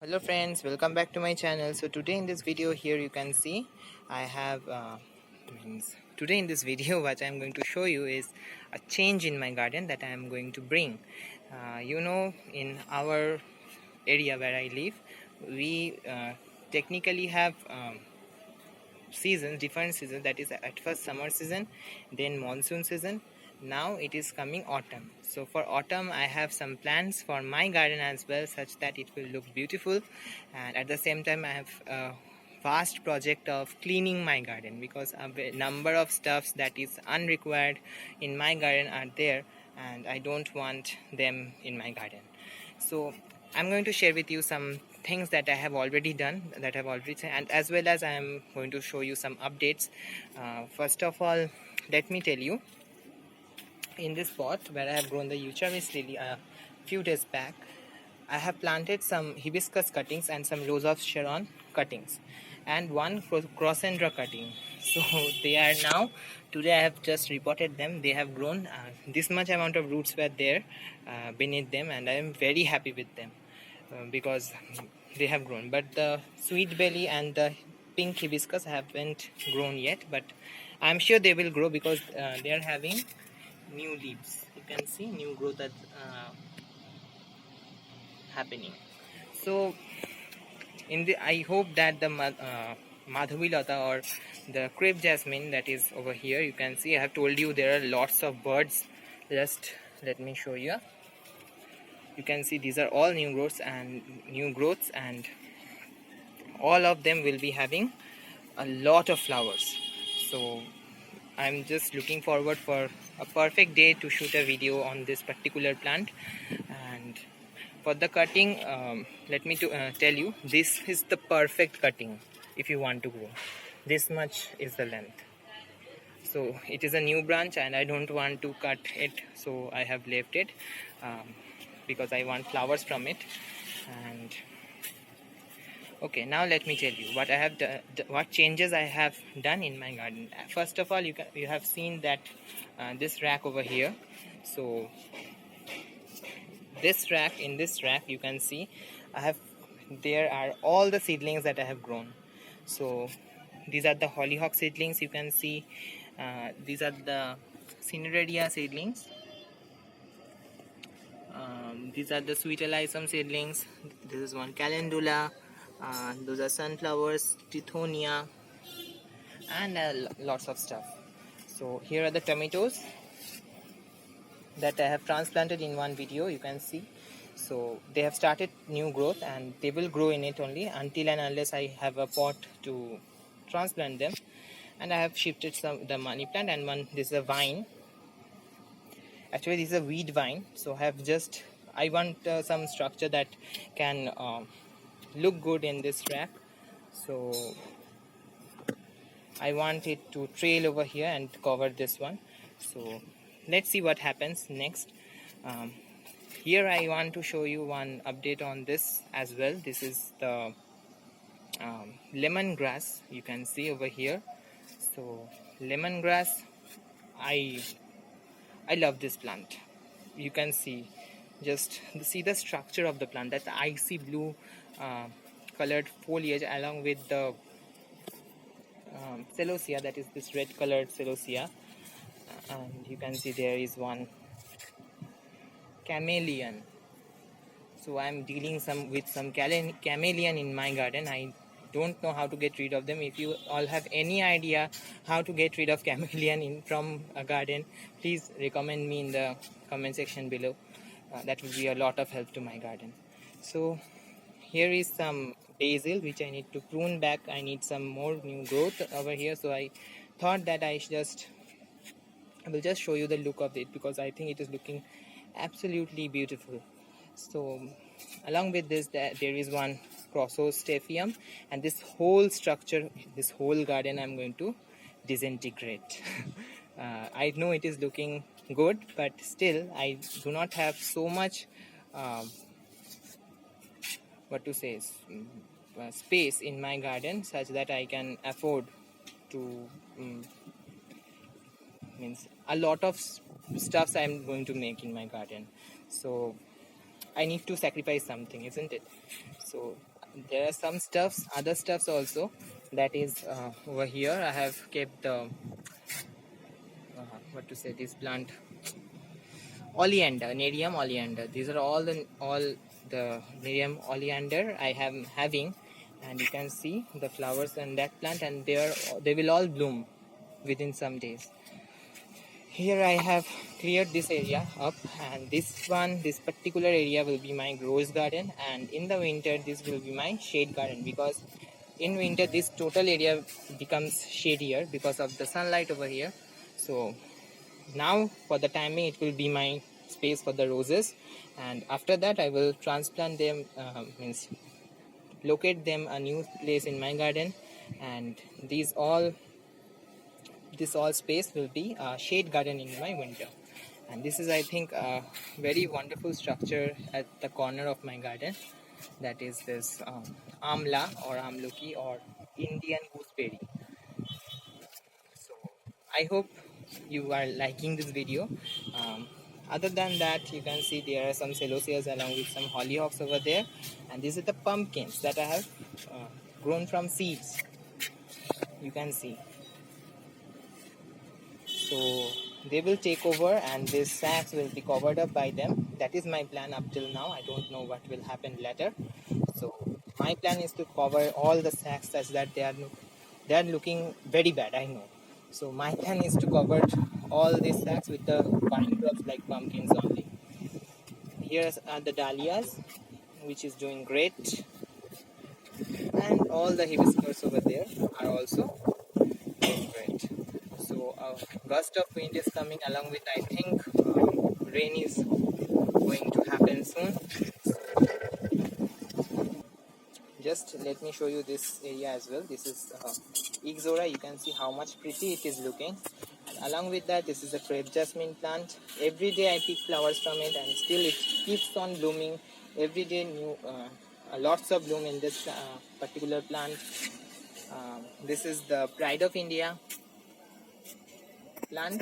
Hello friends, welcome back to my channel. So today in this video here you can see I have today in this video what I am going to show you is a change in my garden that I am going to bring. In our area where I live, we technically have seasons, different seasons. That is at first summer season, then monsoon season. Now it is coming autumn. So for autumn I have some plans for my garden as well, such that it will look beautiful. And at the same time I have a vast project of cleaning my garden, because a number of stuffs that is unrequired in my garden are there, and I don't want them in my garden. So I'm going to share with you some things that I have already done, and as well as I am going to show you some updates. First of all, let me tell you, in this pot where I have grown the Eucharis lily a few days back, I have planted some hibiscus cuttings and some Rose of Sharon cuttings and one Crossandra cutting. So they are now, today I have just repotted them. They have grown. This much amount of roots were there beneath them, and I am very happy with them because they have grown. But the sweet belly and the pink hibiscus haven't grown yet, but I am sure they will grow because they are having new leaves. You can see new growth that's happening. So I hope that the Madhavi Lata or the crepe jasmine that is over here, you can see I have told you there are lots of birds. Just let me show you. You can see these are all new growths, and all of them will be having a lot of flowers. So I'm just looking forward for a perfect day to shoot a video on this particular plant. And for the cutting, let me tell you, this is the perfect cutting if you want to grow. This much is the length. So it is a new branch and I don't want to cut it, so I have left it because I want flowers from it. And okay, now let me tell you what I have what changes I have done in my garden. First of all, you have seen that this rack over here. So in this rack you can see there are all the seedlings that I have grown. So these are the hollyhock seedlings. You can see these are the cineraria seedlings. These are the sweet alyssum seedlings. This is one calendula. Those are sunflowers, tithonia, and lots of stuff. So here are the tomatoes that I have transplanted in one video. You can see. So they have started new growth and they will grow in it only until and unless I have a pot to transplant them. And I have shifted the money plant, and this is a vine. Actually this is a weed vine. So I want some structure that can look good in this rack. So I want it to trail over here and cover this one. So let's see what happens next. Here I want to show you one update on this as well. This is the lemongrass. You can see over here. So lemongrass, I love this plant. You can see the structure of the plant, that icy blue colored foliage along with the celosia, that is this red colored celosia. And you can see there is one chameleon. So I'm dealing with some chameleon in my garden. I don't know how to get rid of them. If you all have any idea how to get rid of chameleon from a garden, please recommend me in the comment section below. That will be a lot of help to my garden. So here is some basil which I need to prune back. I need some more new growth over here. So I thought that I will just show you the look of it, because I think it is looking absolutely beautiful. So along with this, there is one Crossostephium, and this whole structure, this whole garden I'm going to disintegrate. I know it is looking good, but still I do not have so much space in my garden such that I can afford to means a lot of stuffs I'm going to make in my garden. So I need to sacrifice something, isn't it? So there are some stuffs, other stuffs also, that is over here. I have kept the what to say, this plant, oleander, Nerium oleander. These are all the Nerium oleander I am having, and you can see the flowers on that plant, and they will all bloom within some days. Here I have cleared this area up, and this particular area will be my rose garden, and in the winter this will be my shade garden, because in winter this total area becomes shadier because of the sunlight over here. So now for the timing it will be my space for the roses, and after that I will transplant them, means locate them a new place in my garden, and this all space will be a shade garden in my winter. And this is, I think, a very wonderful structure at the corner of my garden, that is this amla or amluki or Indian gooseberry. So I hope you are liking this video. Other than that, you can see there are some celosias along with some hollyhocks over there, and these are the pumpkins that I have grown from seeds, you can see. So they will take over and these sacks will be covered up by them. That is my plan up till now. I don't know what will happen later. So my plan is to cover all the sacks such that they are looking very bad, I know. So my plan is to cover all these sacks with the vine crops like pumpkins only. Here are the dahlias, which is doing great, and all the hibiscus over there are also doing great. So a gust of wind is coming, along with, I think, rain is going to happen soon. Just let me show you this area as well. This is Ixora. You can see how much pretty it is looking. And along with that, this is a crepe jasmine plant. Every day I pick flowers from it, and still it keeps on blooming. Every day new, lots of bloom in this particular plant. This is the Pride of India plant.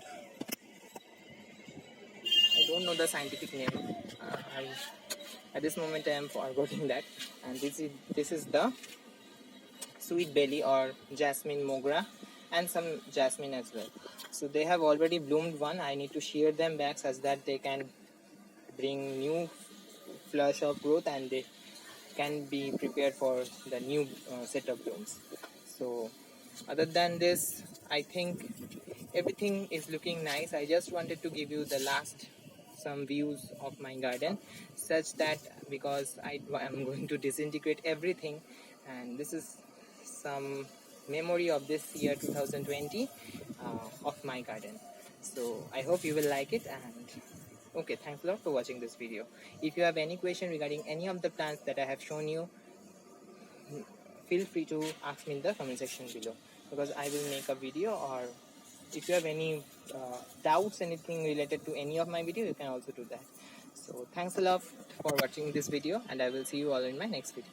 I don't know the scientific name. At this moment I am forgetting that. And this is the sweet belly or jasmine mogra, and some jasmine as well. So they have already bloomed one. I need to shear them back such that they can bring new flush of growth, and they can be prepared for the new set of blooms. So other than this, I think everything is looking nice. I just wanted to give you the last some views of my garden, such that, because I am going to disintegrate everything, and this is some memory of this year 2020 of my garden. So I hope you will like it, and okay, thanks a lot for watching this video. If you have any question regarding any of the plants that I have shown you, feel free to ask me in the comment section below, because I will make a video. Or if you have any doubts, anything related to any of my video, you can also do that. So thanks a lot for watching this video, and I will see you all in my next video.